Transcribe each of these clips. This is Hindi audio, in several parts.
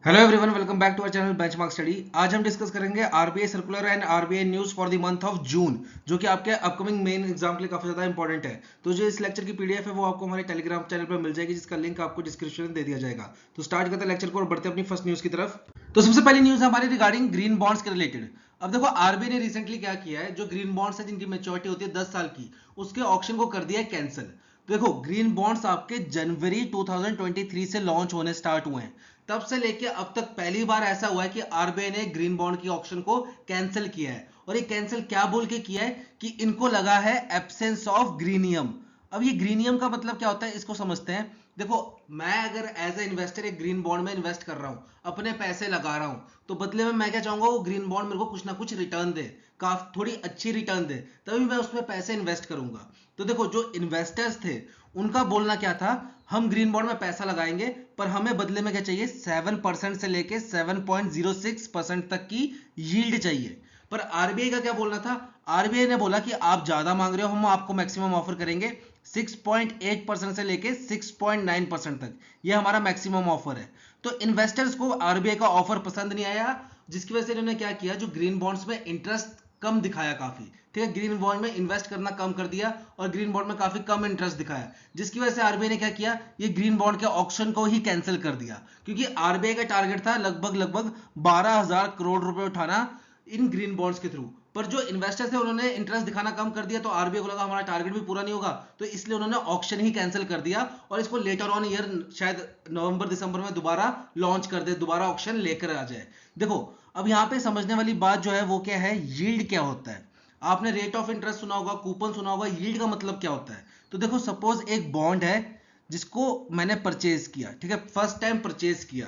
Hello everyone, welcome back to our channel Benchmark Study. आज हम डिस्कस करेंगे RBI circular and RBI news for the month of June, जो कि आपके अपकमिंग मेन एग्जाम के लिए काफी ज्यादा इंपॉर्टेंट है। तो जो इस लेक्चर की पीडीएफ है वो आपको हमारे टेलीग्राम चैनल पर मिल जाएगी, जिसका लिंक आपको डिस्क्रिप्शन में दे दिया जाएगा। तो स्टार्ट करते हैं लेक्चर को और बढ़ते हैं अपनी फर्स्ट न्यूज की तरफ। तो सबसे पहली न्यूज है हमारी रिगार्डिंग ग्रीन बॉन्ड्स के रिलेटेड। अब देखो, आरबीआई ने रिसेंटली क्या किया है, जो ग्रीन बॉन्ड्स है जिनकी मेच्योरिटी होती है 10 साल की, उसके ऑक्शन को कर दिया है कैंसिल। देखो, ग्रीन बॉन्ड्स आपके जनवरी 2023 से लॉन्च होने स्टार्ट हुए हैं। तब से लेके अब तक पहली बार ऐसा हुआ है कि आरबीआई ने ग्रीन बॉन्ड की ऑक्शन को कैंसिल किया है। और ये कैंसिल क्या बोल के किया है कि इनको लगा है एब्सेंस ऑफ ग्रीनियम। अब ये ग्रीनियम का मतलब क्या होता है, इसको समझते हैं। देखो, मैं अगर एज ए इन्वेस्टर एक ग्रीन बॉन्ड में इन्वेस्ट कर रहा हूं, अपने पैसे लगा रहा हूं, तो बदले में मैं क्या चाहूंगा, वो ग्रीन बॉन्ड मेरे को कुछ ना कुछ रिटर्न दे, काफी थोड़ी अच्छी रिटर्न दे, तभी मैं उसमें पैसे इन्वेस्ट करूंगा। तो देखो, जो इन्वेस्टर्स थे उनका बोलना क्या था, हम ग्रीन बॉन्ड में पैसा लगाएंगे पर हमें बदले में क्या चाहिए, 7% से लेके 7.06% तक की यील्ड चाहिए। पर आरबीआई का क्या बोलना था, आरबीआई ने बोला कि आप ज्यादा मांग रहे हो, हम आपको मैक्सिमम ऑफर करेंगे 6.8% से लेके 6.9% तक, ये हमारा मैक्सिमम ऑफर है। तो इन्वेस्टर्स को आरबीआई का ऑफर पसंद नहीं आया, जिसकी वजह से इन्होंने क्या किया, जो ग्रीन बॉन्ड्स में इंटरेस्ट कम दिखाया काफी, ठीक है, ग्रीन बॉन्ड में इन्वेस्ट करना कम कर दिया और ग्रीन बॉन्ड में काफी कम इंटरेस्ट दिखाया, जिसकी वजह से आरबीआई ने क्या किया, ये ग्रीन बॉन्ड के ऑक्शन को ही कैंसिल कर दिया। क्योंकि आरबीआई का टारगेट था लगभग लगभग 12,000 करोड़ रुपए उठाना इन ग्रीन बॉन्ड्स के थ्रू। पर जो इन्वेस्टर्स थे उन्होंने इंटरेस्ट दिखाना कम कर दिया, तो आरबीआई को लगा हमारा टारगेट भी पूरा नहीं होगा, तो इसलिए उन्होंने ऑक्शन ही कैंसिल कर दिया और इसको लेटर ऑन ईयर शायद नवंबर दिसंबर में दोबारा लॉन्च कर दे, दोबारा ऑक्शन लेकर आ जाए। देखो, अब यहाँ पे समझने वाली बात जो है वो क्या है, यील्ड क्या होता है। आपने रेट ऑफ इंटरेस्ट सुना होगा, कूपन सुना होगा, यील्ड का मतलब क्या होता है। तो देखो, सपोज एक बॉन्ड है जिसको मैंने परचेज किया, ठीक है, फर्स्ट टाइम परचेज किया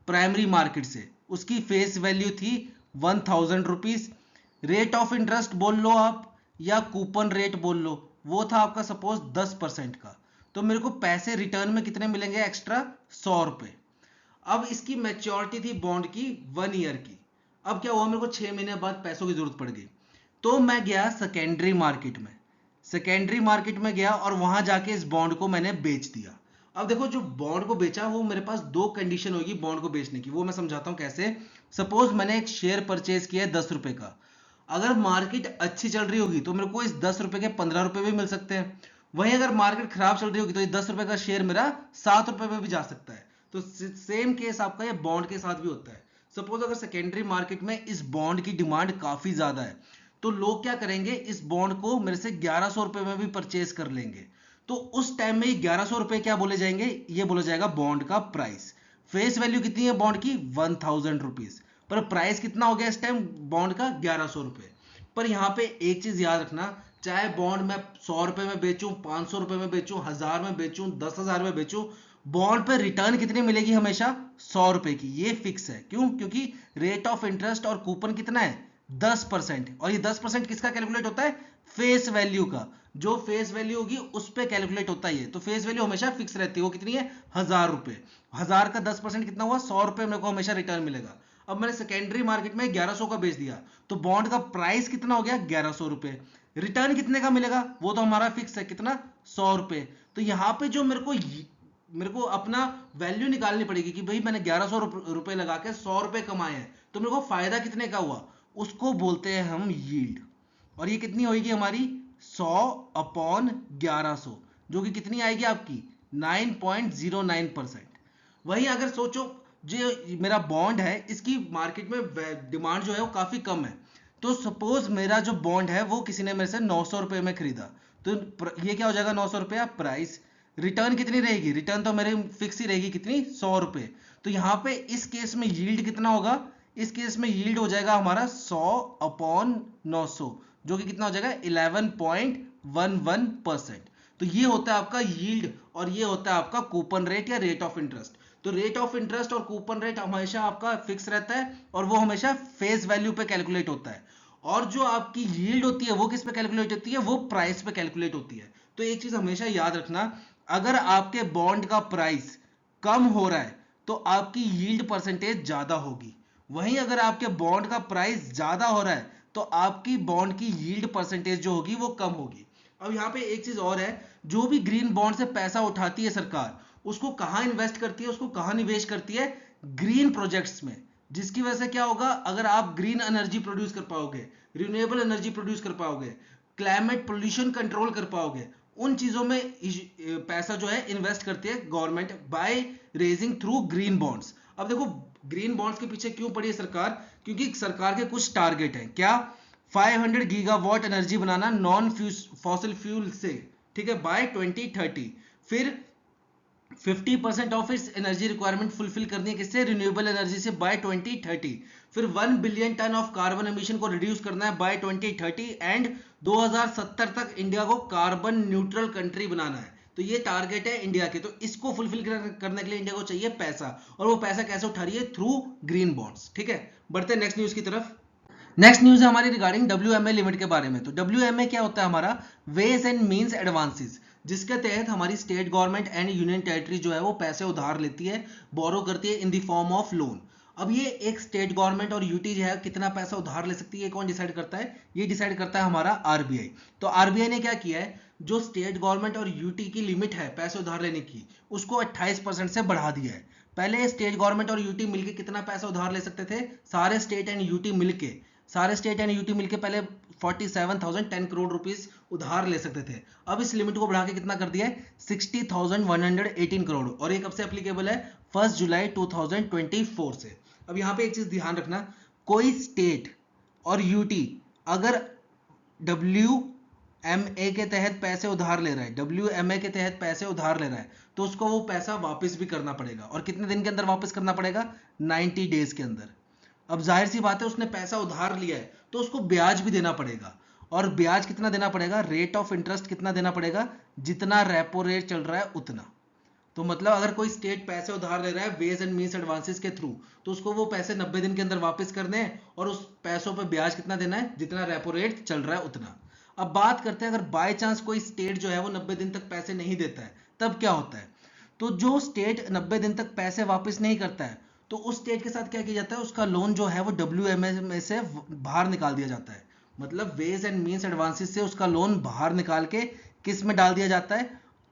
प्राइमरी मार्केट से, उसकी फेस वैल्यू थी 1,000 रुपीज। रेट ऑफ इंटरेस्ट बोल लो आप या कूपन रेट बोल लो, वो था आपका सपोज 10% का। तो मेरे को पैसे रिटर्न में कितने मिलेंगे, एक्स्ट्रा 100 रुपए। अब इसकी मैच्योरिटी थी बॉन्ड की 1 ईयर की। अब क्या हुआ, मेरे को 6 महीने बाद पैसों की जरूरत पड़ गई, तो मैं गया सेकेंडरी मार्केट में। सेकेंडरी मार्केट में गया और वहां जाके इस बॉन्ड को मैंने बेच दिया। अब देखो, जो बॉन्ड को बेचा, वो मेरे पास दो कंडीशन होगी बॉन्ड को बेचने की, वो मैं समझाता हूं कैसे। सपोज मैंने एक शेयर परचेज किया है 10 रुपए का। अगर मार्केट अच्छी चल रही होगी तो मेरे को इस 10 रुपए के 15 रुपए भी मिल सकते हैं। वहीं अगर मार्केट खराब चल रही होगी तो ये 10 रुपए का शेयर मेरा 7 रुपए में भी जा सकता है। तो सेम केस आपका ये बॉन्ड के साथ भी होता है। सपोज अगर सेकेंडरी मार्केट में इस बॉन्ड की डिमांड काफी ज्यादा है, तो लोग क्या करेंगे, इस बॉन्ड को मेरे से 1100 रुपए में भी परचेज कर लेंगे। तो उस टाइम में ये 1100 रुपए क्या बोले जाएंगे, ये बोला जाएगा बॉन्ड का प्राइस। फेस वैल्यू कितनी है बॉन्ड की, 1,000 रुपीज, पर प्राइस कितना हो गया इस टाइम बॉन्ड का, 1100 रुपए। पर यहाँ पे एक चीज याद रखना, चाहे बॉन्ड मैं 100 रुपए में बेचूं, 500 रुपए में बेचूं, 1000 में बेचूं, 10,000 में बेचूं, बॉन्ड पे रिटर्न कितनी मिलेगी, हमेशा 100 रुपए की, ये फिक्स है। क्यों, क्योंकि रेट ऑफ इंटरेस्ट और कूपन कितना है, 10%। और ये 10% किसका कैलकुलेट होता है, फेस वैल्यू का। जो फेस वैल्यू होगी उस पर कैलकुलेट होता है। तो फेस वैल्यू हमेशा फिक्स रहती है, वो कितनी है, 1000 रुपए। 1000 का 10% कितना हुआ, 100 रुपए मेरे को हमेशा रिटर्न मिलेगा। अब मैंने सेकेंडरी मार्केट में 1100 का बेच दिया, तो बॉन्ड का प्राइस कितना हो गया, 1100 रुपए। रिटर्न कितने का मिलेगा, वो तो हमारा फिक्स है, कितना, 100 रुपए। तो यहाँ पे जो मेरे को अपना वैल्यू निकालनी पड़ेगी कि भाई मैंने 1100 रुपए लगा के 100 रुपए कमाए हैं, तो मेरे को फायदा कितने का हुआ, उसको बोलते हैं हम यील्ड। और ये कितनी होगी हमारी, 100/1100, जो कि कितनी आएगी आपकी, 9.09%। वहीं अगर सोचो, जो मेरा बॉन्ड है इसकी मार्केट में डिमांड जो है वो काफी कम है। तो सपोज मेरा जो बॉन्ड है वो किसी ने मेरे से 900 रुपए में खरीदा, तो ये क्या हो जाएगा, 900 रुपया प्राइस। रिटर्न कितनी रहेगी, रिटर्न तो मेरे फिक्स ही रहेगी, कितनी, 100 रुपए। तो यहाँ पे इस केस में यील्ड कितना होगा, इस केस में यील्ड हो जाएगा हमारा 100/900, जो कि कितना हो जाएगा, 11.11%। तो ये होता है आपका यील्ड और ये होता है आपका कूपन रेट या रेट ऑफ इंटरेस्ट। तो रेट ऑफ इंटरेस्ट और कूपन रेट हमेशा आपका फिक्स रहता है और वो हमेशा फेस वैल्यू पे कैलकुलेट होता है। और जो आपकी यील्ड होती है वो किस पे कैलकुलेट होती है, वो प्राइस पे कैलकुलेट होती है। तो एक चीज हमेशा याद रखना, अगर आपके बॉन्ड का प्राइस कम हो रहा है तो आपकी यील्ड परसेंटेज ज्यादा होगी। वहीं अगर आपके बॉन्ड का प्राइस ज्यादा हो रहा है तो आपकी बॉन्ड की यील्ड परसेंटेज जो होगी वो कम होगी। अब यहाँ पे एक चीज और है, जो भी ग्रीन बॉन्ड से पैसा उठाती है सरकार, उसको कहाँ इन्वेस्ट करती है, उसको कहाँ निवेश करती है, ग्रीन प्रोजेक्ट्स में, जिसकी वजह से क्या होगा, अगर आप ग्रीन एनर्जी प्रोड्यूस कर पाओगे, रिन्यूएबल एनर्जी प्रोड्यूस कर पाओगे, क्लाइमेट पोल्यूशन कंट्रोल कर पाओगे, उन चीजों में पैसा जो है इन्वेस्ट करती है government by raising through green bonds. अब देखो ग्रीन बॉन्ड्स के पीछे क्यों पड़ी है सरकार, क्योंकि सरकार के कुछ टारगेट हैं। क्या? 500 गीगावाट एनर्जी बनाना नॉन फॉसिल फ्यूल से, ठीक है, बाय 2030। फिर 50% of its energy requirement fulfil करनी है किससे? रिन्यूएबल एनर्जी से बाय 2030। फिर 1 billion ton of carbon emission को रिड्यूस करना है बाय 2030 एंड 2070 तक इंडिया को कार्बन न्यूट्रल कंट्री बनाना है। तो ये टारगेट है इंडिया के। तो इसको फुलफिल करने के लिए इंडिया को चाहिए पैसा, और वो पैसा कैसे उठा रही है? Through green bonds. ठीक है, बढ़ते हैं नेक्स्ट न्यूज की तरफ। नेक्स्ट न्यूज है हमारी रिगार्डिंग WMA लिमिट के बारे में। तो WMA क्या होता है? हमारा वेज एंड मीन्स एडवांसेस, जिसके तहत हमारी state government and union territory जो है वो पैसे उधार लेती है, बोरो करती है in the form of loan. अब ये एक स्टेट गवर्नमेंट और यूटी जो है कितना पैसा उधार ले सकती है, कौन डिसाइड करता है? ये डिसाइड करता है हमारा आरबीआई। तो आरबीआई ने क्या किया है, जो स्टेट गवर्नमेंट और यूटी की लिमिट है पैसे उधार लेने की, उसको 28% से बढ़ा दिया है। पहले स्टेट गवर्नमेंट और यूटी मिलकर कितना पैसा उधार ले सकते थे? सारे स्टेट एंड यूटी मिलके पहले 47,010 करोड़ रुपीस उधार ले सकते थे। अब इस लिमिट को बढ़ा के कितना कर दिया है? 60,118 करोड़, और ये कब से एप्लीकेबल है? 1 जुलाई 2024 से। अब यहाँ पे एक चीज ध्यान रखना, कोई स्टेट और यूटी अगर WMA के तहत पैसे उधार ले रहा है, WMA के तहत पैसे उधार ले रहा है, तो उसको वो पैसा वापस भी करना पड़ेगा। और कितने दिन के अंदर वापस करना पड़ेगा? 90 डेज के अंदर। अब जाहिर सी बात है, उसने पैसा उधार लिया है तो उसको ब्याज भी देना पड़ेगा। और ब्याज कितना देना पड़ेगा? रेट ऑफ इंटरेस्ट कितना देना पड़ेगा? जितना रेपो रेट चल रहा है उतना। तो मतलब अगर कोई स्टेट पैसे उधार ले रहा है वेज एंड मीन्स एडवांसेस के थ्रू, तो उसको वो पैसे 90 दिन के अंदर वापस करने हैं, और उस पैसों पर ब्याज कितना देना है? जितना रेपो रेट चल रहा है उतना। अब बात करते हैं, अगर बाय चांस कोई स्टेट जो है वो 90 दिन तक पैसे नहीं देता है, तब क्या होता है? तो जो स्टेट 90 दिन तक पैसे वापस नहीं करता है, तो उस स्टेट के साथ क्या किया जाता है? उसका लोन जो है वो WMA में से बाहर निकाल दिया जाता है। मतलब वेज एंड मीन्स एडवांसेस से उसका लोन बाहर निकाल के किस में डाल दिया जाता है?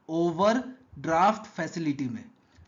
ओवरड्राफ्ट फैसिलिटी में।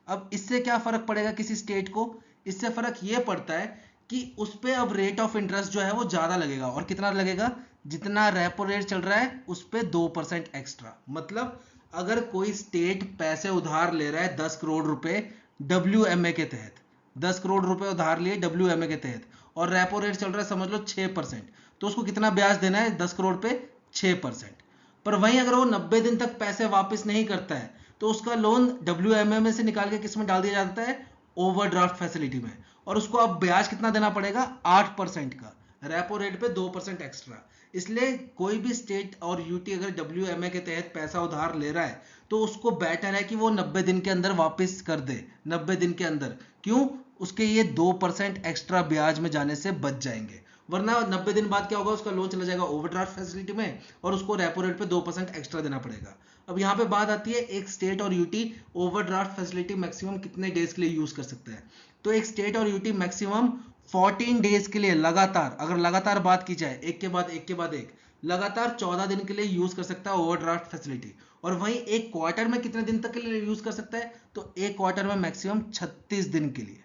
अब इससे क्या फर्क पड़ेगा किसी स्टेट को? इससे फर्क ये पड़ता है कि उस पर अब रेट ऑफ इंटरेस्ट जो है वो ज्यादा लगेगा। और कितना लगेगा? जितना रेपो रेट चल रहा है उस पर 2% एक्स्ट्रा। मतलब अगर कोई स्टेट पैसे उधार ले रहा है 10 करोड़ रुपए WMA के तहत, 10 करोड़ रुपए उधार लिए WMA के तहत, और रेपो रेट चल रहा है समझ लो 6%, तो उसको कितना ब्याज देना है 10 करोड़ पे? 6%। पर वहीं अगर वो 90 दिन तक पैसे वापस नहीं करता है, तो उसका लोन WMA में से निकाल के किस में डाल दिया जाता है? ओवरड्राफ्ट फैसिलिटी में। और उसको अब ब्याज कितना देना पड़ेगा? 8% का, रेपो रेट पे 2% एक्स्ट्रा। इसलिए कोई भी स्टेट और यूटी अगर WMA के तहत पैसा उधार ले रहा है, तो उसको बेटर है कि वो 90 दिन के अंदर वापस कर दे। 90 दिन के अंदर क्यों? उसके ये 2% एक्स्ट्रा ब्याज में जाने से बच जाएंगे। वरना 90 दिन बाद क्या होगा? उसका लोन चला जाएगा ओवरड्राफ्ट फैसिलिटी में, और उसको रेपो रेट पे 2% एक्स्ट्रा देना पड़ेगा। अब यहाँ पे बात आती है, एक स्टेट और यूटी ओवरड्राफ्ट फैसिलिटी मैक्सिमम कितने डेज के लिए यूज कर सकते हैं? तो एक स्टेट और यूटी मैक्सिमम 14 डेज के लिए लगातार, अगर लगातार बात की जाए एक के बाद एक, लगातार 14 दिन के लिए यूज कर सकता है ओवरड्राफ्ट फैसिलिटी। और वहीं एक क्वार्टर में कितने दिन तक के लिए यूज कर सकता है? तो एक क्वार्टर में मैक्सिमम 36 दिन के लिए।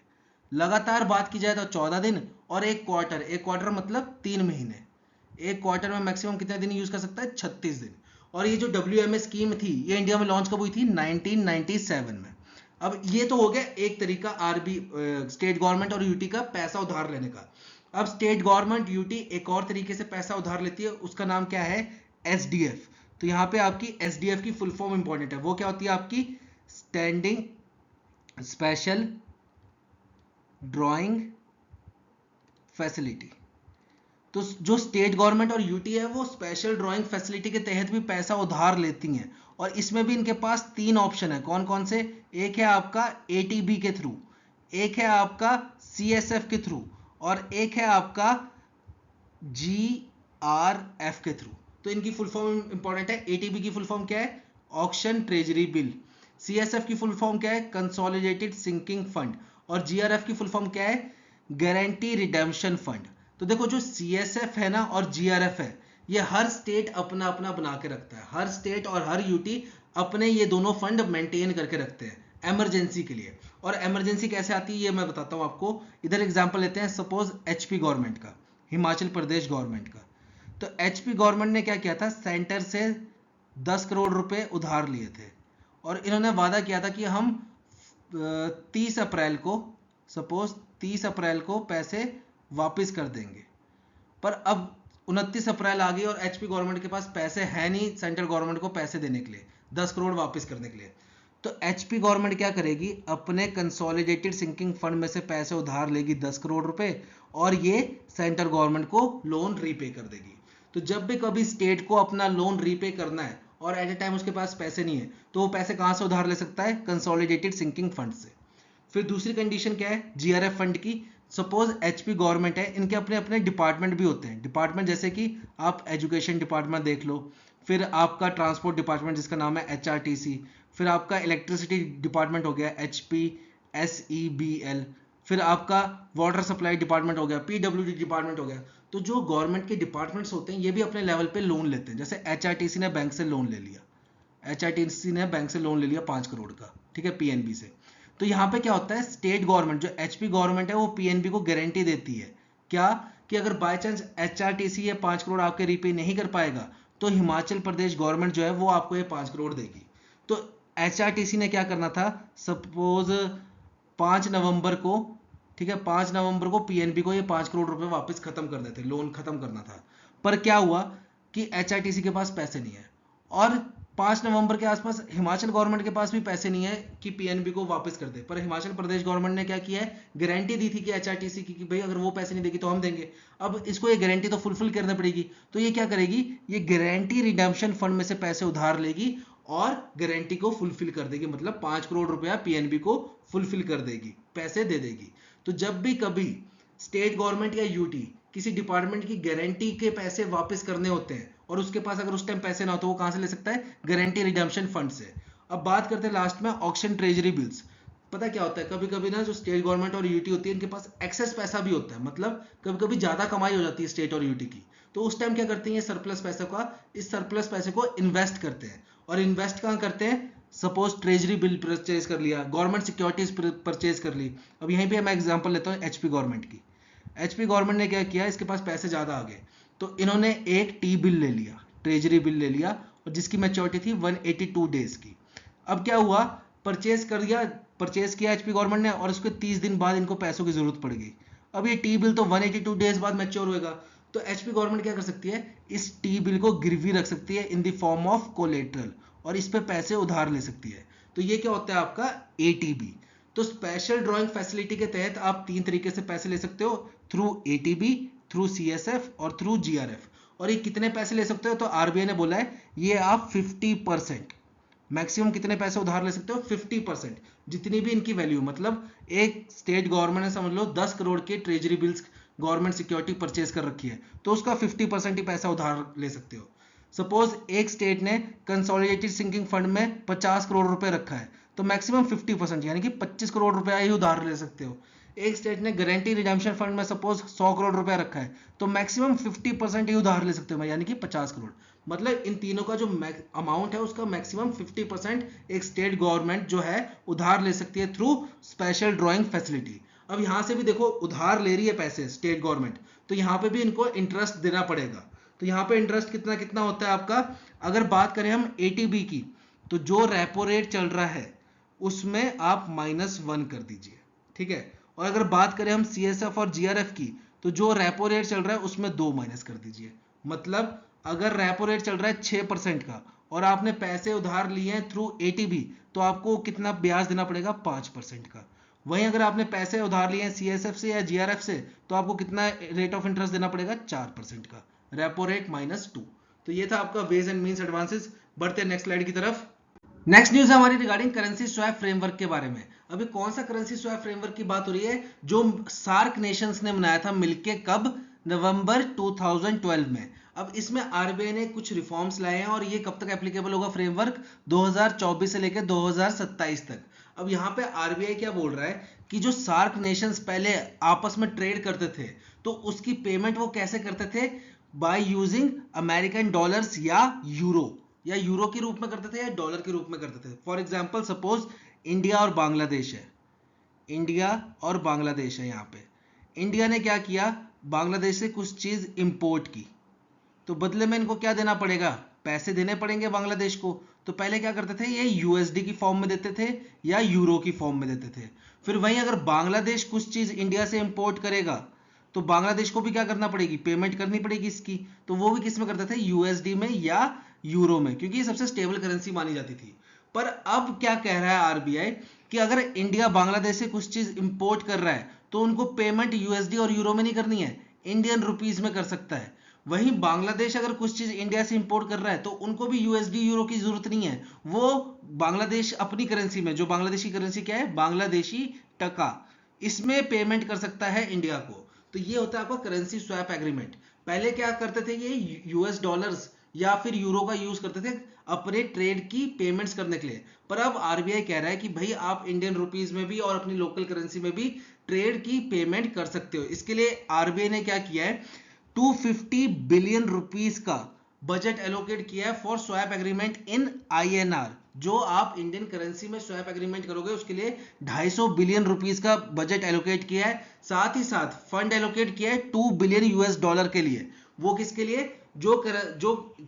लगातार बात की जाए तो 14 दिन, और एक क्वार्टर मतलब 3 महीने। एक क्वार्टर में मैक्सिमम कितने दिन यूज कर सकता है? 36 दिन। और ये जो WMA स्कीम थी, ये इंडिया में लॉन्च कब हुई थी? 1997 में। अब ये तो हो गया एक तरीका स्टेट गवर्नमेंट और यूटी का पैसा उधार लेने का। अब स्टेट गवर्नमेंट यूटी एक और तरीके से पैसा उधार लेती है, उसका नाम क्या है? SDF। तो यहाँ पे आपकी SDF की फुल फॉर्म इंपॉर्टेंट है। वो क्या होती है आपकी? Standing special drawing facility. तो जो स्टेट गवर्नमेंट और यूटी है वो स्पेशल ड्राइंग फैसिलिटी के तहत भी पैसा उधार लेती हैं, और इसमें भी इनके पास 3 ऑप्शन है। कौन कौन से? एक है आपका ATB के थ्रू, एक है आपका CSF के थ्रू, और एक है आपका GRF के थ्रू। तो इनकी फुल फॉर्म इंपॉर्टेंट है। ATB की फुल फॉर्म क्या है? Auction treasury bill. CSF की फुल फॉर्म क्या है? Consolidated sinking fund. और GRF की फुल फॉर्म क्या है? Guarantee redemption fund. तो देखो, जो CSF है ना और GRF है, ये हर स्टेट अपना अपना बना के रखता है। हर स्टेट और हर यूटी अपने ये दोनों फंड मेंटेन करके रखते हैं। इमरजेंसी के लिए। और इमरजेंसी कैसे आती है ये मैं बताता हूँ आपको। इधर एग्जांपल लेते हैं, सपोज एचपी गवर्नमेंट का, हिमाचल प्रदेश गवर्नमेंट का। तो एचपी गवर्नमेंट ने क्या किया था, सेंटर से 10 करोड़ रुपए उधार लिए थे और इन्होंने वादा किया था कि हम 30 अप्रैल को, सपोज 30 अप्रैल को पैसे वापस कर देंगे। पर अब 29 अप्रैल आ गई और एचपी गवर्नमेंट के पास पैसे हैं नहीं सेंट्रल गवर्नमेंट को पैसे देने के लिए, 10 करोड़ वापस करने के लिए। तो एचपी गवर्नमेंट क्या करेगी, अपने कंसोलिडेटेड सिंकिंग फंड में से पैसे उधार लेगी 10 करोड़ रुपए और ये सेंट्रल गवर्नमेंट को लोन रीपे कर देगी। तो जब भी कभी स्टेट को अपना लोन रीपे करना है और एट ए टाइम उसके पास पैसे नहीं है, तो वो पैसे कहां से उधार ले सकता है, कंसोलिडेटेड सिंकिंग फंड से। फिर दूसरी कंडीशन क्या है, जीआरएफ फंड की। सपोज एचपी गवर्नमेंट है, इनके अपने अपने डिपार्टमेंट भी होते हैं। डिपार्टमेंट जैसे कि आप एजुकेशन डिपार्टमेंट देख लो, फिर आपका ट्रांसपोर्ट डिपार्टमेंट जिसका नाम है एचआरटीसी, फिर आपका इलेक्ट्रिसिटी डिपार्टमेंट हो गया एचपीएसईबीएल, फिर आपका वाटर सप्लाई डिपार्टमेंट हो गया पीडब्ल्यूडी डिपार्टमेंट हो गया। तो जो गवर्नमेंट के डिपार्टमेंट्स होते हैं ये भी अपने लेवल पे लोन लेते हैं। जैसे एचआरटीसी ने बैंक से लोन ले लिया, एचआरटीसी ने बैंक से लोन ले लिया 5 करोड़ का, ठीक है, पीएनबी से। तो यहाँ पे क्या होता है, स्टेट गवर्नमेंट जो एचपी गवर्नमेंट है वो पीएनबी को गारंटी देती है क्या, कि अगर बाय चांस एचआरटीसी ये 5 करोड़ आपके रीपे नहीं कर पाएगा तो हिमाचल प्रदेश गवर्नमेंट जो है वो आपको ये 5 करोड़ देगी। तो एचआरटीसी ने क्या करना था, सपोज 5 नवंबर को, ठीक है, 5 नवंबर को पीएनबी को ये 5 करोड़ रुपए वापस खत्म करने थे, लोन खत्म करना था। पर क्या हुआ कि एचआरटीसी के पास पैसे नहीं है और 5 नवंबर के आसपास हिमाचल गवर्नमेंट के पास भी पैसे नहीं है कि पीएनबी को वापस कर दे। पर हिमाचल प्रदेश गवर्नमेंट ने क्या किया है, गारंटी दी थी कि एचआरटीसी की कि भाई अगर वो पैसे नहीं देगी तो हम देंगे। अब इसको ये गारंटी तो फुलफिल करनी पड़ेगी। तो ये क्या करेगी, ये गारंटी रिडेम्पशन फंड में से पैसे उधार लेगी और गारंटी को फुलफिल कर देगी, मतलब 5 करोड़ रुपया पीएनबी को फुलफिल कर देगी, पैसे दे देगी। तो जब भी कभी स्टेट गवर्नमेंट या यूटी किसी डिपार्टमेंट की गारंटी के पैसे वापस करने होते हैं और उसके पास अगर उस टाइम पैसे ना हो तो वो कहां से ले सकता है, गारंटी रिडेम्पशन फंड से। अब बात करते हैं लास्ट में ऑक्शन ट्रेजरी बिल्स। पता क्या होता है, कभी कभी ना जो स्टेट गवर्नमेंट और यूटी होती है इनके पास एक्सेस पैसा भी होता है, मतलब कभी कभी ज्यादा कमाई हो जाती है स्टेट और यूटी की। तो उस टाइम क्या करते हैं, ये सरप्लस पैसे का, इस सरप्लस पैसे को इन्वेस्ट करते हैं। और इन्वेस्ट कहां करते हैं, सपोज ट्रेजरी बिल परचेज कर लिया, गवर्नमेंट सिक्योरिटीज परचेज कर ली। अब यहीं पे मैं एग्जांपल लेता हूं एचपी गवर्नमेंट की। एचपी गवर्नमेंट ने क्या किया, इसके पास पैसे ज्यादा आ गए तो इन्होंने एक टी बिल ले लिया, ट्रेजरी बिल ले लिया, और जिसकी मैच्योरिटी थी 182 डेज की। अब क्या हुआ, परचेज किया एचपी गवर्नमेंट ने और उसके 30 दिन बाद इनको पैसों की जरूरत पड़ गई। अब ये टी बिल तो 182 डेज बाद मैच्योर होगा, तो एचपी गवर्नमेंट क्या कर सकती है, इस टी बिल को गिरवी रख सकती है in the form of collateral और इस पे पैसे उधार ले सकती है। तो ये क्या होता है आपका एटीबी। तो स्पेशल ड्राइंग फैसिलिटी के तहत आप 3 तरीके से पैसे ले सकते हो, थ्रू एटीबी, थ्रू सीएसएफ और थ्रू जीआरएफ। और ये कितने पैसे ले सकते हो, तो आरबीआई ने बोला है ये आप 50%, मैक्सिमम कितने पैसे उधार ले सकते हो, 50%, जितनी भी इनकी वैल्यू, मतलब एक स्टेट गवर्नमेंट ने समझ लो 10 करोड़ के treasury bills government security purchase कर रखी है तो उसका 50% ही पैसा उधार ले सकते हो। सपोज एक स्टेट ने कंसोलिडेटेड सिंकिंग फंड में 50 करोड़ रुपए रखा है तो मैक्सिमम 50% यानी कि 25 करोड़ रुपया ही उधार ले सकते हो। एक स्टेट ने गारंटी रिडेम्पशन फंड में सपोज 100 करोड़ रुपया रखा है तो मैक्सिमम 50% ही उधार ले सकते हो, यानी कि 50 करोड़। मतलब इन तीनों का जो अमाउंट है उसका मैक्सिमम 50% एक स्टेट गवर्नमेंट जो है उधार ले सकती है थ्रू स्पेशल ड्राइंग फैसिलिटी। अब यहां से भी देखो उधार ले रही है पैसे स्टेट गवर्नमेंट, तो यहां पे भी इनको इंटरेस्ट देना पड़ेगा। तो यहाँ पे इंटरेस्ट कितना कितना होता है आपका, अगर बात करें हम एटीबी की तो जो रेपो रेट चल रहा है उसमें आप -1 कर दीजिए, ठीक है। और अगर बात करें हम सीएसएफ और जीआरएफ की तो जो रेपो रेट चल रहा है उसमें 2 माइनस कर दीजिए। मतलब अगर रेपो रेट चल रहा है 6% का और आपने पैसे उधार लिए हैं थ्रू एटीबी तो आपको कितना ब्याज देना पड़ेगा, 5% का। वहीं अगर आपने पैसे उधार लिए हैं सीएसएफ से या जीआरएफ से तो आपको कितना रेट ऑफ इंटरेस्ट देना पड़ेगा, 4% का, रेपो रेट -2। तो ये था आपका वेज एंड मीन्स एडवांसेस। बढ़ते हैं नेक्स्ट स्लाइड की तरफ। नेक्स्ट न्यूज है हमारी रिगार्डिंग करेंसी स्वैप फ्रेमवर्क के बारे में। अभी कौन सा करेंसी स्वैप फ्रेमवर्क की बात हो रही है, जो सार्क नेशंस ने बनाया था मिलके, कब, नवंबर 2012 में। अब इसमें आरबीआई ने कुछ रिफॉर्म्स लाए हैं और ये कब तक एप्लीकेबल होगा फ्रेमवर्क, 2024 से लेकर 2027 तक। अब यहाँ पे आरबीआई क्या बोल रहा है कि जो सार्क नेशंस पहले आपस में ट्रेड करते थे तो उसकी पेमेंट वो कैसे करते थे, बाय यूजिंग अमेरिकन डॉलर्स या यूरो के रूप में करते थे या डॉलर के रूप में करते थे। फॉर एग्जांपल सपोज इंडिया और बांग्लादेश है, इंडिया और बांग्लादेश है। यहाँ पे इंडिया ने क्या किया, बांग्लादेश से कुछ चीज इंपोर्ट की, तो बदले में इनको क्या देना पड़ेगा, पैसे देने पड़ेंगे बांग्लादेश को। तो पहले क्या करते थे, ये यूएसडी की फॉर्म में देते थे या यूरो की फॉर्म में देते थे। फिर वहीं अगर बांग्लादेश कुछ चीज इंडिया से इंपोर्ट करेगा तो बांग्लादेश को भी क्या करना पड़ेगी, पेमेंट करनी पड़ेगी इसकी। तो वो भी किस में करते थे, यूएसडी में या यूरो में, क्योंकि ये सबसे स्टेबल करेंसी मानी जाती थी। पर अब क्या कह रहा है आरबीआई कि अगर इंडिया बांग्लादेश से कुछ चीज इंपोर्ट कर रहा है तो उनको पेमेंट यूएसडी और यूरो में नहीं करनी है, इंडियन रुपीज में कर सकता है। वहीं बांग्लादेश अगर कुछ चीज इंडिया से इंपोर्ट कर रहा है तो उनको भी यूएसडी यूरो की जरूरत नहीं है, वो बांग्लादेश अपनी करेंसी में, जो बांग्लादेशी करेंसी क्या है, बांग्लादेशी टका, इसमें पेमेंट कर सकता है इंडिया को। तो ये होता है आपका करेंसी स्वैप एग्रीमेंट। पहले क्या करते थे, ये यूएस डॉलर्स या फिर यूरो का यूज करते थे अपने ट्रेड की पेमेंट्स करने के लिए। पर अब आरबीआई कह रहा है कि भाई आप इंडियन रुपीज में भी और अपनी लोकल करेंसी में भी ट्रेड की पेमेंट कर सकते हो। इसके लिए आरबीआई ने क्या किया है, 250 बिलियन रुपीस का बजट एलोकेट किया है for swap agreement in INR. जो आप इंडियन करेंसी में स्वैप एग्रीमेंट करोगे उसके लिए 250 बिलियन रुपीस का बजट एलोकेट किया है। साथ ही साथ फंड एलोकेट किया है 2 बिलियन यूएस डॉलर के लिए। वो किसके लिए, जो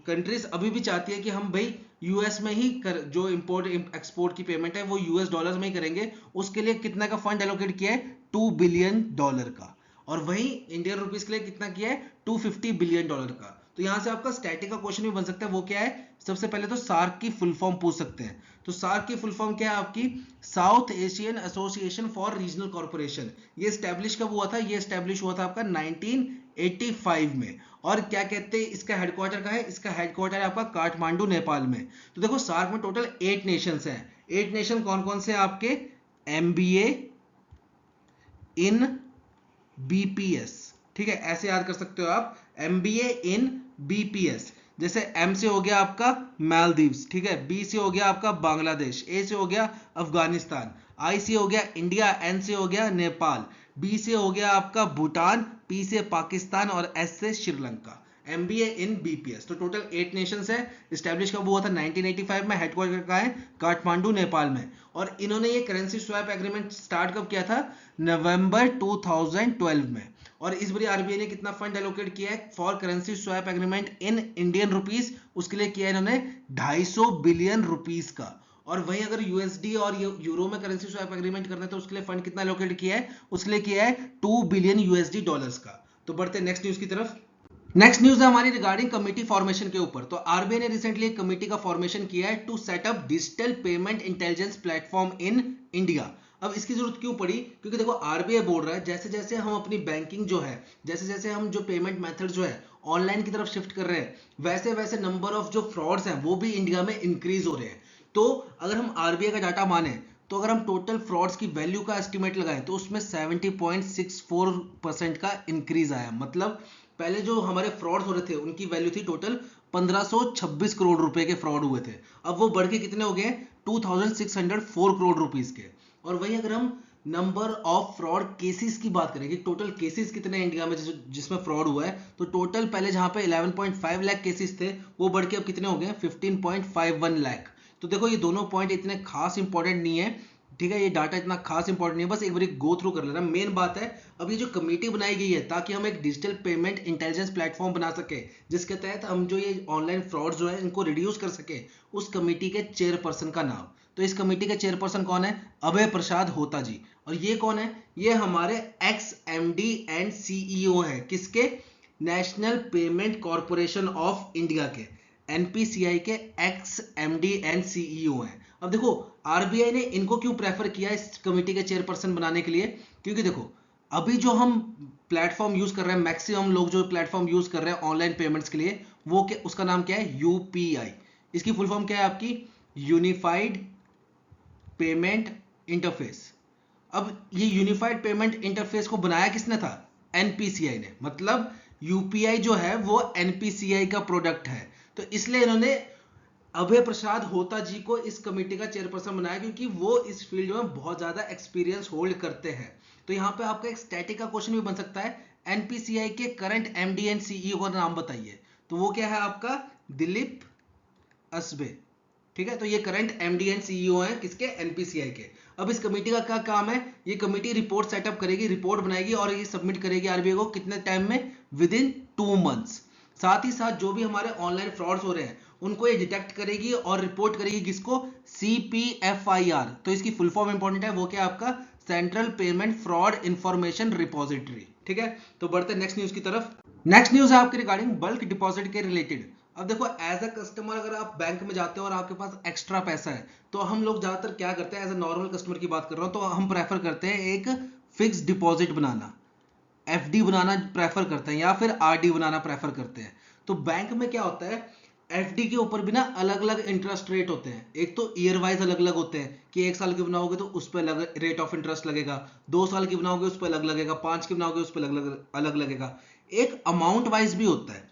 कंट्रीज अभी भी चाहती है कि हम भाई यूएस में ही जो इंपोर्ट एक्सपोर्ट की पेमेंट है वो यूएस डॉलर्स में ही करेंगे, उसके लिए कितना का फंड एलोकेट किया है, 2 बिलियन डॉलर का। और वहीं इंडियन रुपीस के लिए कितना किया है, 250 बिलियन डॉलर का। तो यहां से आपका स्टैटिक का क्वेश्चन भी बन सकता है, वो क्या है, सबसे पहले तो सार्क की फुल फॉर्म पूछ सकते हैं। तो सार्क की फुल फॉर्म क्या है आपकी, south Asian association for regional corporation. ये स्टैब्लिश कब हुआ था, ये स्टैब्लिश हुआ था आपका 1985 में। और क्या कहते हैं, इसका हेडक्वार्टर का है, इसका हेडक्वार्टर है आपका काठमांडू नेपाल में। तो देखो सार्क में टोटल 8 नेशंस हैं। 8 नेशन कौन कौन से आपके, एमबीए इन बीपीएस, ठीक है, ऐसे याद कर सकते हो आप, एमबीए इन बीपीएस। जैसे एम से हो गया आपका मालदीव्स, ठीक है, बी से हो गया आपका बांग्लादेश, ए से हो गया अफगानिस्तान, आई से हो गया इंडिया, एन से हो गया नेपाल, बी से हो गया आपका भूटान, पी से पाकिस्तान और एस से श्रीलंका। MBA in BPS. तो टोटल 8 नेशंस है। स्टैब्लिश कब हुआ था, 1985 में। हेडक्वार्टर कहाँ है, काठमांडू नेपाल में। और इन्होंने ये करेंसी स्वैप एग्रीमेंट स्टार्ट कब किया था, नवंबर 2012 में। और इस बार आरबीआई ने कितना फंड एलोकेट किया है for currency swap agreement in Indian rupees, उसके लिए किया है इन्होंने 250 बिलियन रुपीस का। और वहीं अगर यूएसडी और यूरो में करेंसी स्वैप एग्रीमेंट करना है तो उसके लिए फंड कितना एलोकेट किया है, उसके लिए किया है 2 बिलियन यूएसडी डॉलर्स का। तो बढ़ते नेक्स्ट न्यूज की तरफ। नेक्स्ट न्यूज है हमारी रिगार्डिंग कमिटी फॉर्मेशन के ऊपर। तो आरबीआई ने रिसेंटली एक कमिटी का फॉर्मेशन किया है to set up digital payment intelligence platform in India. अब इसकी जरूरत क्यों पड़ी, क्योंकि देखो आरबीआई बोल रहा है जैसे जैसे हम अपनी बैंकिंग जो है, जैसे जैसे हम जो पेमेंट मेथड जो है ऑनलाइन की तरफ शिफ्ट कर रहे हैं, वैसे वैसे नंबर ऑफ जो फ्रॉड्स हैं वो भी इंडिया में इंक्रीज हो रहे हैं। तो अगर हम आरबीआई का डाटा माने तो अगर हम टोटल फ्रॉड्स की वैल्यू का एस्टिमेट लगाएं तो उसमें 70.64% का इंक्रीज आया। मतलब पहले जो हमारे फ्रॉड हो रहे थे उनकी वैल्यू थी टोटल 1526 करोड़ रुपए के फ्रॉड हुए थे, अब वो बढ़ के कितने हो गए, 2604 करोड़ रुपीस के। और वहीं अगर हम नंबर ऑफ फ्रॉड केसेस की बात करें कि टोटल केसेस कितने इंडिया में जिसमें फ्रॉड हुआ है, तो टोटल पहले जहां पे 11.5 लाख केसेस थे वो बढ़ के अब कितने हो गए, 15.51 लाख। तो देखो ये दोनों पॉइंट इतने खास इंपॉर्टेंट नहीं है, ठीक है, ये डाटा इतना खास इंपॉर्टेंट नहीं है, बस एक बार गो थ्रू कर लेना। मेन बात है अब ये जो कमेटी बनाई गई है ताकि हम एक डिजिटल पेमेंट इंटेलिजेंस प्लेटफॉर्म बना सके जिसके तहत हम जो ये ऑनलाइन फ्रॉड जो है इनको रिड्यूस कर सके, उस कमेटी के चेयरपर्सन का नाम। तो इस कमेटी के चेयरपर्सन कौन है, अभय प्रसाद होता जी। और ये कौन है, ये हमारे एक्स एमडी एंड सीईओ है, किसके, national payment corporation of India के, एनपीसीआई के एक्स एमडी एंड सीईओ हैं। अब देखो आरबीआई ने इनको क्यों प्रेफर किया इस कमेटी के चेयरपर्सन बनाने के लिए, क्योंकि देखो अभी जो हम प्लेटफॉर्म यूज कर रहे हैं, मैक्सिमम लोग जो प्लेटफॉर्म यूज कर रहे हैं ऑनलाइन पेमेंट्स के लिए, वो क्या, उसका नाम क्या है, यूपीआई। इसकी फुल फॉर्म क्या है आपकी, यूनिफाइड पेमेंट इंटरफेस। अब ये यूनिफाइड पेमेंट इंटरफेस को बनाया किसने था, एनपीसीआई ने। मतलब यूपीआई जो है वो एनपीसीआई का प्रोडक्ट है। तो इसलिए इन्होंने अभय प्रसाद होता जी को इस कमेटी का चेयरपर्सन बनाया, क्योंकि वो इस फील्ड में बहुत ज्यादा एक्सपीरियंस होल्ड करते हैं। तो यहाँ पे आपका एक स्टैटिक का क्वेश्चन भी बन सकता है, एनपीसीआई के करंट एमडी एंड सीईओ का नाम बताइए। तो वो क्या है आपका, दिलीप असबे, ठीक है, तो ये करंट एमडी एंड सीईओ हैं किसके, एनपीसीआई के। अब इस कमेटी का क्या काम है, ये कमेटी रिपोर्ट सेटअप करेगी, रिपोर्ट बनाएगी और ये सबमिट करेगी आरबीआई को कितने टाइम में, विद इन 2 मंथ्स। साथ ही साथ जो भी हमारे ऑनलाइन फ्रॉड्स हो रहे हैं उनको ये डिटेक्ट करेगी और रिपोर्ट करेगी किसको, CPFIR। तो इसकी फुल फॉर्म इंपॉर्टेंट है, वो क्या आपका central payment fraud information repository. ठीक है, तो बढ़ते हैं नेक्स्ट न्यूज की तरफ। नेक्स्ट न्यूज है आपके रिगार्डिंग बल्क डिपॉजिट के रिलेटेड। अब देखो, एज अ कस्टमर अगर आप बैंक में जाते हो और आपके पास एक्स्ट्रा पैसा है तो हम लोग ज्यादातर क्या करते हैं, एज अ नॉर्मल कस्टमर की बात कर रहा हूं, तो हम प्रेफर करते हैं एक फिक्स डिपॉजिट बनाना, एफडी बनाना प्रेफर करते हैं या फिर आरडी बनाना प्रेफर करते हैं। तो बैंक में क्या होता है, एफडी के ऊपर भी ना अलग अलग इंटरेस्ट रेट होते हैं। एक तो ईयर वाइज अलग अलग होते हैं कि 1 साल की बनाओगे तो उस पर अलग रेट ऑफ इंटरेस्ट लगेगा, 2 साल की बनाओगे उस पर अलग लगेगा, 5 की बनाओगे उस पर अलग लगेगा। एक अमाउंट वाइज भी होता है,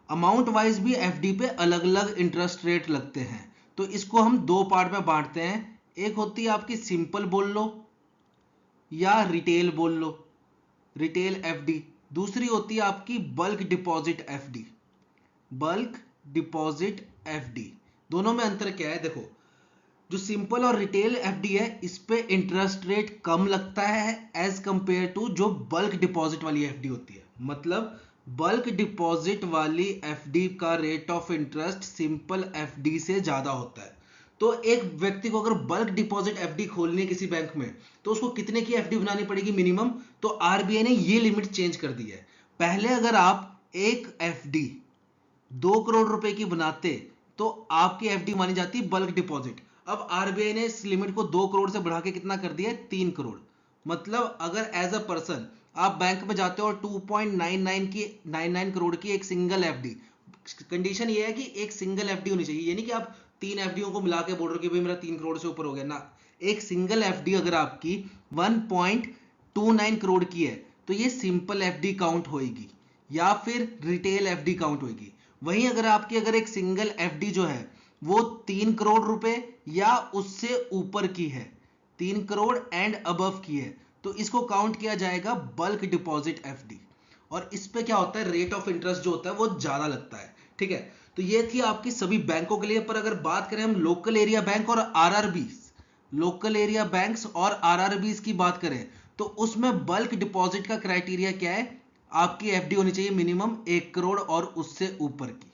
अमाउंट वाइज भी एफडी पे अलग अलग इंटरेस्ट रेट लगते हैं। तो इसको हम 2 पार्ट में बांटते हैं, एक होती है आपकी सिंपल बोल लो या रिटेल बोल लो, रिटेल एफडी। दूसरी होती है आपकी bulk deposit FD, bulk deposit FD. दोनों में अंतर क्या है, देखो जो सिंपल और रिटेल एफडी है इस पे इंटरेस्ट रेट कम लगता है एज कंपेयर टू जो बल्क डिपॉजिट वाली एफडी होती है। मतलब बल्क डिपॉजिट वाली एफडी का rate of interest simple FD से ज्यादा होता है। तो एक व्यक्ति को अगर बल्क डिपॉजिट एफडी खोलनी है किसी बैंक में तो उसको कितने की एफडी बनानी पड़ेगी मिनिमम, तो आरबीआई ने ये लिमिट चेंज कर दी है। पहले अगर आप एक एफडी 2 करोड़ रुपए की बनाते तो आपकी एफडी मानी जाती बल्क डिपॉजिट। अब आरबीआई ने इस लिमिट को 2 करोड़ से बढ़ा के कितना कर दिया है, 3 करोड़। मतलब अगर एज अ पर्सन आप बैंक में जाते हो और 2.99 करोड़ की एक सिंगल एफडी, कंडीशन ये है कि एक सिंगल एफडी होनी चाहिए, ये नहीं कि आप 3 एफडीओ को मिला के बोल रहे हो कि भाई मेरा 3 करोड़ से ऊपर हो गया ना। एक सिंगल एफडी अगर आपकी 1.29 करोड़ की है तो ये सिंपल एफडी काउंट होगी या फिर रिटेल एफडी काउंट होगी। वहीं अगर आपकी अगर एक सिंगल एफडी जो है वो 3 करोड़ रुपए या उससे ऊपर की है, 3 करोड़ एंड अबव की है, तो इसको काउंट किया जाएगा बल्क डिपॉजिट एफडी। और इस पे क्या होता है, रेट ऑफ इंटरेस्ट जो होता है वो ज्यादा लगता है। ठीक है, तो ये थी आपकी सभी बैंकों के लिए। पर अगर बात करें हम लोकल एरिया बैंक और आरआरबी, लोकल एरिया बैंक्स और आरआरबीज की बात करें तो उसमें बल्क डिपॉजिट का क्राइटेरिया क्या है, आपकी एफडी होनी चाहिए मिनिमम 1 करोड़ और उससे ऊपर की।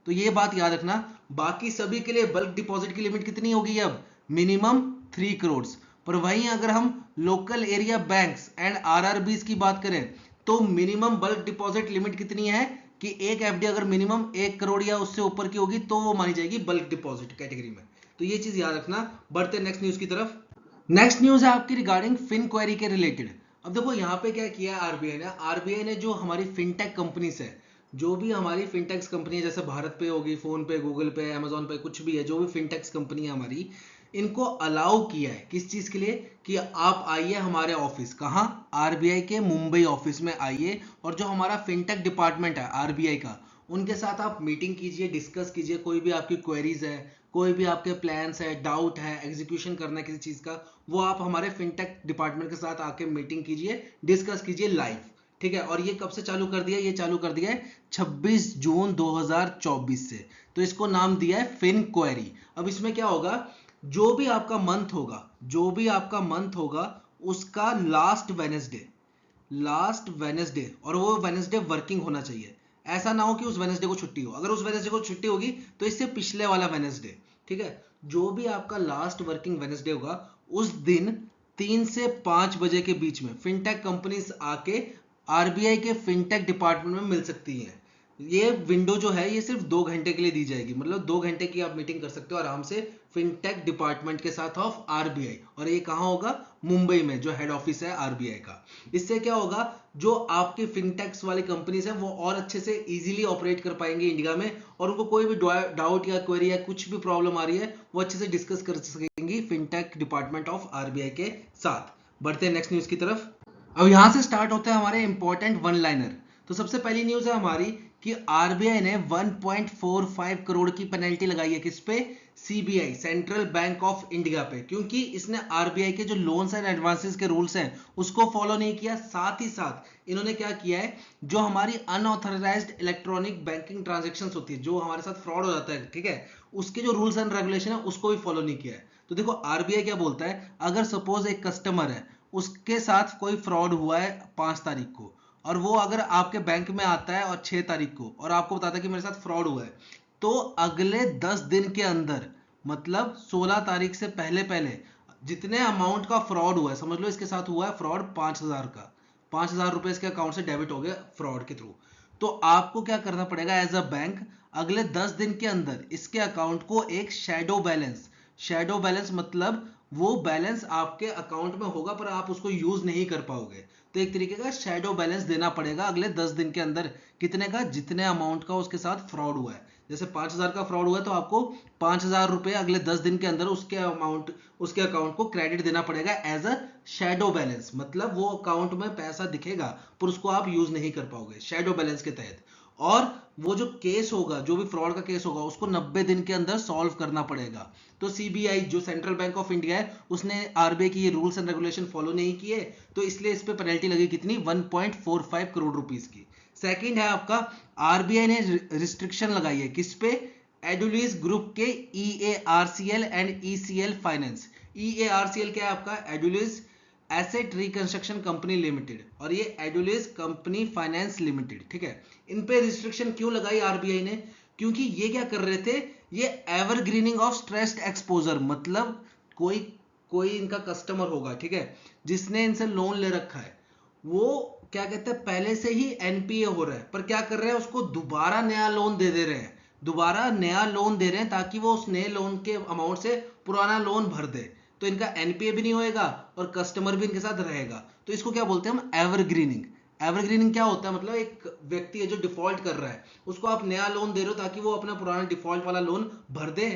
तो ये बात याद रखना। बाकी सभी के लिए बल्क डिपॉजिट की लिमिट कितनी होगी, अब मिनिमम 3 करोड़। पर वहीं अगर हम local area banks and RRBs की बात करें तो मिनिमम बल्क डिपॉजिट लिमिट कितनी है कि एक एफडी अगर मिनिमम 1 करोड़ या उससे ऊपर की होगी तो वो मानी जाएगी बल्क डिपॉजिट कैटेगरी में। तो ये चीज याद रखना। बढ़ते नेक्स्ट न्यूज की तरफ। नेक्स्ट न्यूज है आपकी रिगार्डिंग फिन क्वेरी के रिलेटेड। अब देखो यहाँ पे क्या किया है आरबीआई ने जो हमारी फिनटेक कंपनीज है, जो भी हमारी फिनटेक्स कंपनी है जैसे भारत पे होगी, फोन पे, गूगल पे, अमेजोन पे, कुछ भी है, जो भी फिनटेक्स कंपनी है हमारी, इनको अलाउ किया है किस चीज के लिए कि आप आइए हमारे ऑफिस, कहाँ, आरबीआई के मुंबई ऑफिस में आइए और जो हमारा फिनटेक डिपार्टमेंट है आरबीआई का, उनके साथ आप मीटिंग कीजिए, डिस्कस कीजिए, कोई भी आपकी क्वेरीज है, कोई भी आपके प्लान्स है, डाउट है, एग्जीक्यूशन करना है किसी चीज का, वो आप हमारे फिनटेक डिपार्टमेंट के साथ आके मीटिंग कीजिए, डिस्कस कीजिए लाइव। ठीक है, और ये कब से चालू कर दिया, ये चालू कर दिया है 26 जून 2024 से। तो इसको नाम दिया है फिन क्वेरी। अब इसमें क्या होगा, जो भी आपका मंथ होगा, जो भी आपका मंथ होगा उसका लास्ट वेनेसडे, और वो वेनेसडे वर्किंग होना चाहिए। ऐसा ना हो कि उस वेनेसडे को छुट्टी हो, अगर उस वेनेसडे को छुट्टी होगी तो इससे पिछले वाला वेनेसडे। ठीक है, जो भी आपका लास्ट वर्किंग वेनेसडे होगा उस दिन 3 से 5 बजे के बीच में फिनटेक कंपनीज आके आरबीआई के फिनटेक डिपार्टमेंट में मिल सकती हैं। ये विंडो जो है ये सिर्फ 2 घंटे के लिए दी जाएगी, मतलब 2 घंटे की आप मीटिंग कर सकते हो आराम से फिनटेक डिपार्टमेंट के साथ ऑफ आरबीआई। और ये कहाँ होगा, मुंबई में, जो हेड ऑफिस है आरबीआई का। इससे क्या होगा, जो आपके फिनटेक्स वाली कंपनीज है वो और अच्छे से इजीली ऑपरेट कर पाएंगे इंडिया में, और उनको कोई भी डाउट या क्वेरी या कुछ भी प्रॉब्लम आ रही है वो अच्छे से डिस्कस कर सकेंगी फिनटेक डिपार्टमेंट ऑफ आरबीआई के साथ। बढ़ते हैं नेक्स्ट न्यूज की तरफ। अब यहां से स्टार्ट होते हैं हमारे इंपॉर्टेंट वन लाइनर। तो सबसे पहली न्यूज है हमारी कि आरबीआई ने 1.45 करोड़ की पेनल्टी लगाई है किस पे, CBI, central bank of India पे, क्योंकि इसने आरबीआई के जो लोन्स एंड एडवांसेस के रूल्स हैं उसको फॉलो नहीं किया, साथ ही साथ इन्होंने क्या किया है, जो हमारी अनऑथराइज्ड इलेक्ट्रॉनिक बैंकिंग ट्रांजेक्शन्स होती है, जो हमारे साथ फ्रॉड हो जाता है, ठीक है, उसके जो रूल्स एंड रेगुलेशन है उसको भी फॉलो नहीं किया है। तो देखो आरबीआई क्या बोलता है, अगर सपोज एक कस्टमर है, उसके साथ कोई फ्रॉड हुआ है 5 तारीख को, और वो अगर आपके बैंक में आता है और 6 तारीख को, और आपको बताता है कि मेरे साथ फ्रॉड हुआ है, तो अगले 10 दिन के अंदर, मतलब 16 तारीख से पहले पहले जितने अमाउंट का फ्रॉड हुआ है, समझ लो इसके साथ हुआ है फ्रॉड 5,000 का, 5,000 रुपए इसके अकाउंट से डेबिट हो गया फ्रॉड के थ्रू, तो आपको क्या करना पड़ेगा एज अ बैंक, अगले 10 दिन के अंदर इसके अकाउंट को एक शेडो बैलेंस मतलब वो बैलेंस आपके अकाउंट में होगा पर आप उसको यूज नहीं कर पाओगे, तो एक तरीके का शेडो बैलेंस देना पड़ेगा अगले 10 दिन के अंदर, कितने का, जितने अमाउंट का उसके साथ फ्रॉड हुआ है। जैसे 5,000 का फ्रॉड हुआ है तो आपको 5,000 रुपए अगले 10 दिन के अंदर उसके अकाउंट को क्रेडिट देना पड़ेगा एज अ शेडो बैलेंस, मतलब वो अकाउंट में पैसा दिखेगा पर उसको आप यूज नहीं कर पाओगे शेडो बैलेंस के तहत। और वो जो केस होगा, जो भी फ्रॉड का केस होगा, उसको 90 दिन के अंदर सॉल्व करना पड़ेगा। तो सीबीआई जो सेंट्रल बैंक ऑफ इंडिया है, उसने आरबीआई की ये रूल्स एंड रेगुलेशन फॉलो नहीं किए, तो इसलिए इस पे पेनल्टी लगी कितनी, 1.45 करोड़ रुपीस की। सेकंड है आपका, आरबीआई ने रिस्ट्रिक्शन लगाई है किस पे, एडुलिस ग्रुप के ईएआरसीएल एंड ईसीएल फाइनेंस। ईएआरसीएल क्या है आपका, edulis asset reconstruction company limited, और ये एडुलिस कंपनी फाइनेंस लिमिटेड, ठीक है। इन पे रिस्ट्रिक्शन क्यों लगाई आरबीआई ने, क्योंकि ये क्या कर रहे थे, ये एवरग्रीनिंग ऑफ स्ट्रेस्ड एक्सपोजर, मतलब कोई कोई इनका कस्टमर होगा, ठीक है, जिसने इनसे लोन ले रखा है, वो क्या कहते हैं पहले से ही एनपीए हो रहा है, पर क्या कर रहे हैं, उसको दोबारा नया लोन दे रहे हैं, दोबारा नया लोन दे रहे हैं ताकि वो उस नए लोन के अमाउंट से पुराना लोन भर दे, तो इनका एनपीए भी नहीं होएगा और कस्टमर भी इनके साथ रहेगा। तो इसको क्या बोलते हैं हम, एवरग्रीनिंग। एवरग्रीनिंग क्या होता है, मतलब एक व्यक्ति है जो डिफॉल्ट कर रहा है, उसको आप नया लोन दे रहे हो ताकि वो अपना पुराना डिफॉल्ट वाला लोन भर दे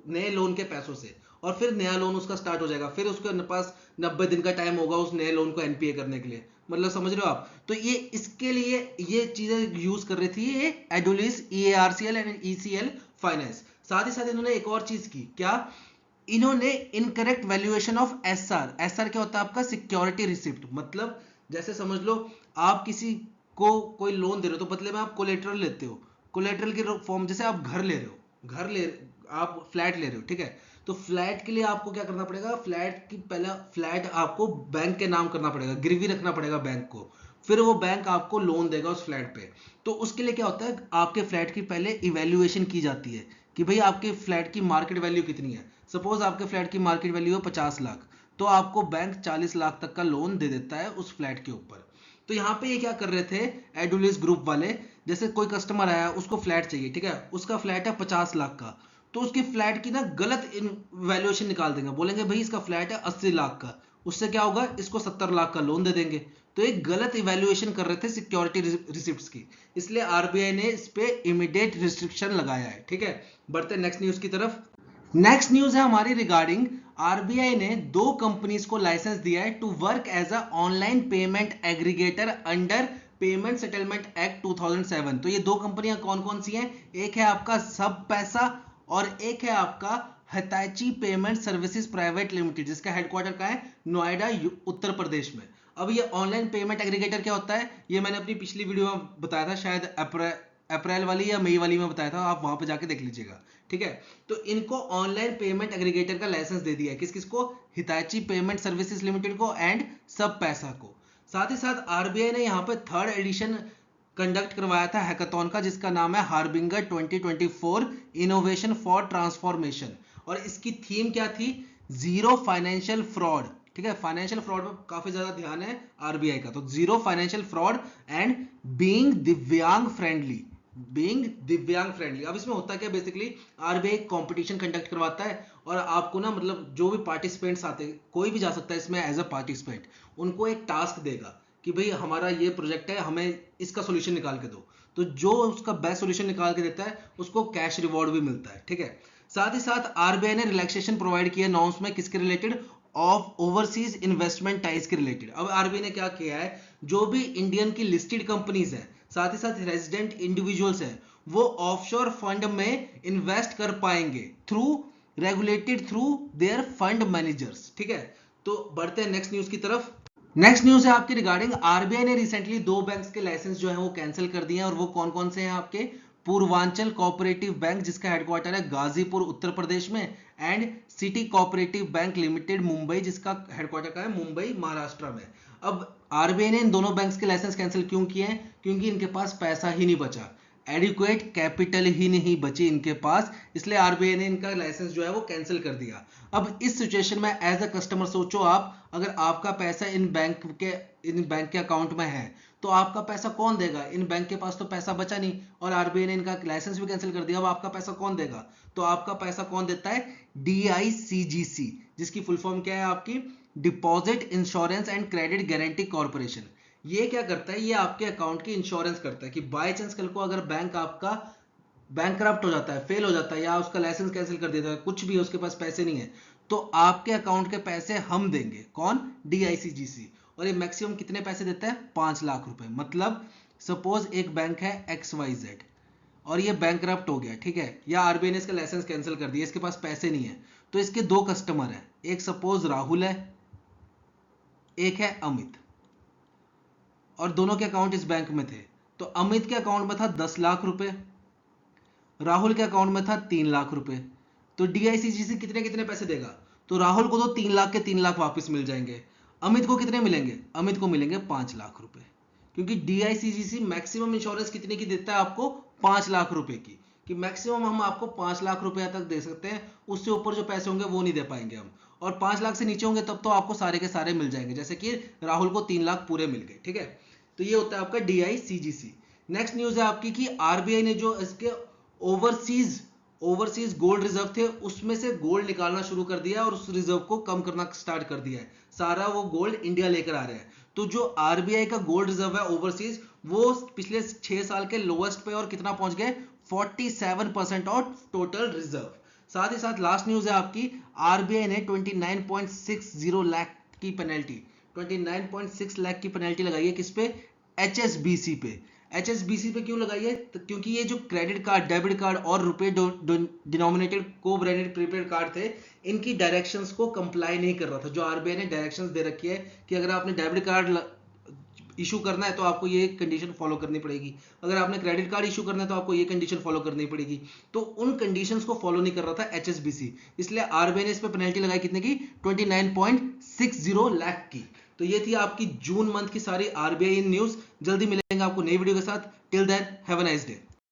नए लोन के पैसों से, और फिर नया लोन उसका स्टार्ट हो जाएगा, फिर उसके पास 90 दिन का टाइम होगा उस नए लोन को एनपीए करने के लिए, मतलब समझ रहे हो आप। तो ये इसके लिए ये चीजें यूज कर रही थी ये एडुलिस ईएआरसीएल एंड ईसीएल फाइनेंस। साथ ही साथ इन्होंने एक और चीज की, क्या, इन्होंने incorrect valuation of SR. SR क्या होता है आपका, सिक्योरिटी रिसिप्ट, मतलब जैसे समझ लो आप किसी को कोई लोन दे रहे हो तो बदले में आप कोलेटरल लेते हो, कोलेटरल के फॉर्म, जैसे आप घर ले रहे हो, आप फ्लैट ले रहे हो, ठीक है, तो फ्लैट के लिए आपको क्या करना पड़ेगा, फ्लैट की पहला फ्लैट आपको बैंक के नाम करना पड़ेगा, गिरवी रखना पड़ेगा बैंक को, फिर वो बैंक आपको लोन देगा उस फ्लैट पे। तो उसके लिए क्या होता है, आपके फ्लैट की पहले इवैल्यूएशन की जाती है कि भाई आपके फ्लैट की मार्केट वैल्यू कितनी है। सपोज आपके फ्लैट की मार्केट वैल्यू है 50 लाख, तो आपको बैंक 40 लाख तक का लोन दे देता है उस फ्लैट के ऊपर। तो यहाँ पे ये क्या कर रहे थे एडुलिस ग्रुप वाले, जैसे कोई कस्टमर आया उसको फ्लैट चाहिए, ठीक है, उसका फ्लैट है 50 लाख का, तो उसकी फ्लैट की ना गलत वैल्यूएशन निकाल देंगे, बोलेंगे भाई इसका फ्लैट है 80 लाख का, उससे क्या होगा, इसको 70 लाख का लोन दे देंगे। तो एक गलत इवैल्यूएशन कर रहे थे सिक्योरिटी रिसिप्ट्स की, इसलिए आरबीआई ने इस पे इमीडिएट रिस्ट्रिक्शन लगाया है, ठीक है। बढ़ते नेक्स्ट न्यूज की तरफ। नेक्स्ट न्यूज है हमारी रिगार्डिंग, आरबीआई ने 2 कंपनीज को लाइसेंस दिया है to work as a online payment aggregator under payment settlement act 2007। तो ये 2 कंपनियां कौन कौन सी हैं, एक है आपका सब पैसा और एक है आपका Hitachi payment services private limited, जिसका हेडक्वार्टर का है नोएडा उत्तर प्रदेश में। अब ये ऑनलाइन पेमेंट एग्रीगेटर क्या होता है, ये मैंने अपनी पिछली वीडियो में बताया था, शायद अप्रैल वाली या मई वाली में बताया था, आप वहां पे जाके देख लीजिएगा, ठीक है। तो इनको ऑनलाइन पेमेंट एग्रीगेटर का लाइसेंस दे दिया है, किस किस को, हिताची पेमेंट सर्विसेज लिमिटेड को एंड सब पैसा को। साथ ही साथ आरबीआई ने यहाँ पे 3rd एडिशन कंडक्ट करवाया था हैकाथॉन का, जिसका नाम है हार्बिंगर 2024 इनोवेशन फॉर ट्रांसफॉर्मेशन, और इसकी थीम क्या थी, जीरो फाइनेंशियल फ्रॉड, ठीक है, फाइनेंशियल फ्रॉड पर काफी ज्यादा ध्यान है आरबीआई का, तो zero financial fraud and being दिव्यांग फ्रेंडली। अब इसमें होता क्या, बेसिकली आरबीआई कंपटीशन कंडक्ट करवाता है और आपको ना, मतलब जो भी पार्टिसिपेंट्स आते हैं, कोई भी जा सकता है इसमें एज अ पार्टिसिपेंट, उनको एक टास्क देगा कि भाई हमारा ये प्रोजेक्ट है, हमें इसका सोल्यूशन निकाल के दो, तो जो उसका बेस्ट सोल्यूशन निकाल के देता है उसको कैश रिवॉर्ड भी मिलता है, ठीक है। साथ ही साथ आरबीआई ने रिलैक्सेशन प्रोवाइड किया नॉर्म्स में, किसके related, of overseas investment ties के रिलेटेड। अब आरबीआई ने क्या किया है, जो भी इंडियन की लिस्टेड कंपनीज है, साथ ही साथ रेजिडेंट इंडिविजुअल्स हैं, वो ऑफशोर फंड में इन्वेस्ट कर पाएंगे through regulated through their fund managers, ठीक है। तो बढ़ते हैं नेक्स्ट न्यूज की तरफ। नेक्स्ट न्यूज है आपकी रिगार्डिंग आरबीआई ने रिसेंटली 2 बैंक्स के लाइसेंस जो है वो कैंसिल कर दिए हैं, और वो कौन कौन से हैं आपके? पूर्वांचल कोऑपरेटिव बैंक जिसका हेडक्वार्टर है गाजीपुर उत्तर प्रदेश में, and city cooperative bank limited Mumbai जिसका हेडक्वार्टर का है मुंबई महाराष्ट्र में। अब आरबीआई ने इन दोनों बैंक्स के लाइसेंस कैंसिल क्यों किए हैं? क्योंकि इनके पास पैसा ही नहीं बचा, एडिक्वेट कैपिटल ही नहीं बची इनके पास, इसलिए आरबीआई ने इनका लाइसेंस जो है वो कैंसिल कर दिया। अब इस सिचुएशन में एज अ कस्टमर सोचो आप, अगर आपका पैसा इन बैंक के अकाउंट में है तो आपका पैसा कौन देगा? इन बैंक के पास तो पैसा बचा नहीं, और आरबीआई ने इनका लाइसेंस भी कैंसिल कर दिया। अब आपका पैसा कौन देगा? तो आपका पैसा कौन देता है? डीआईसीजीसी, जिसकी फुल फॉर्म क्या है आपकी? Deposit insurance and credit guarantee corporation. ये क्या करता है? ये आपके अकाउंट की इंश्योरेंस करता है कि बाय चांस कल को अगर बैंक आपका बैंकरप्ट हो जाता है, फेल हो जाता है, या उसका लाइसेंस कैंसिल कर देता है, कुछ भी है, उसके पास पैसे नहीं है, तो आपके अकाउंट के पैसे हम देंगे। कौन? डीआईसीजीसी। और ये मैक्सिमम कितने पैसे देता है? 5 लाख रुपए। मतलब सपोज एक बैंक है XYZ और ये बैंकरप्ट हो गया, ठीक है, या आरबीआई ने इसका लाइसेंस कैंसिल कर दिया, इसके पास पैसे नहीं है, तो इसके 2 कस्टमर हैं, एक सपोज राहुल है, एक है अमित, और दोनों के अकाउंट इस बैंक में थे। तो अमित के अकाउंट में था 10 लाख रुपए, राहुल के अकाउंट में था 3 लाख रुपए। तो डीआईसीजीसी कितने कितने पैसे देगा? तो राहुल को तो 3 लाख के 3 लाख वापस मिल जाएंगे। अमित को कितने मिलेंगे? अमित को मिलेंगे 5 लाख रुपए, क्योंकि डीआईसीजीसी मैक्सिमम इंश्योरेंस कितने की देता है आपको? 5 लाख रुपए की, कि मैक्सिमम हम आपको 5 लाख रुपए तक दे सकते हैं, उससे ऊपर जो पैसे होंगे वो नहीं दे पाएंगे हम, और 5 लाख से नीचे होंगे तब तो आपको सारे के सारे मिल जाएंगे, जैसे कि राहुल को 3 लाख पूरे मिल गए, ठीक है। तो ये होता है आपका डीआईसीजीसी। नेक्स्ट न्यूज है आपकी कि आरबीआई ने जो इसके ओवरसीज गोल्ड रिजर्व थे उसमें से गोल्ड निकालना शुरू कर दिया और उस रिजर्व को कम करना स्टार्ट कर दिया है, सारा वो गोल्ड इंडिया लेकर आ रहे हैं। तो जो आरबीआई का गोल्ड रिजर्व है ओवरसीज, वो पिछले 6 साल के लोएस्ट पे, और कितना पहुंच गए? 47% ऑफ टोटल रिजर्व। साथ ही साथ लास्ट न्यूज है आपकी, आरबीआई ने 29.60 लाख की पेनल्टी 29.6 लाख की पेनल्टी लगाई है किस पे? एचएसबीसी पे। एचएसबीसी पे क्यों लगाई है? तो क्योंकि ये जो क्रेडिट कार्ड, डेबिट कार्ड और रुपए डिनोमिनेटेड को ब्रांडेड प्रीपेड कार्ड थे, इनकी डायरेक्शंस को कंप्लाई नहीं कर रहा था। जो आरबीआई ने डायरेक्शंस दे रखी है कि अगर आपने डेबिट कार्ड इशू करना है तो आपको ये कंडीशन फॉलो करनी पड़ेगी, अगर आपने क्रेडिट कार्ड इशू करना है तो आपको ये कंडीशन फॉलो करनी पड़ेगी, तो उन कंडीशंस को फॉलो नहीं कर रहा था एचएसबीसी, इसलिए आरबीआई ने इस पे पेनल्टी लगाई कितने की? 29.60 लाख की। तो ये थी आपकी जून मंथ की सारी आरबीआई न्यूज। जल्दी मिलेंगे आपको नई वीडियो के साथ। Till then have a nice day.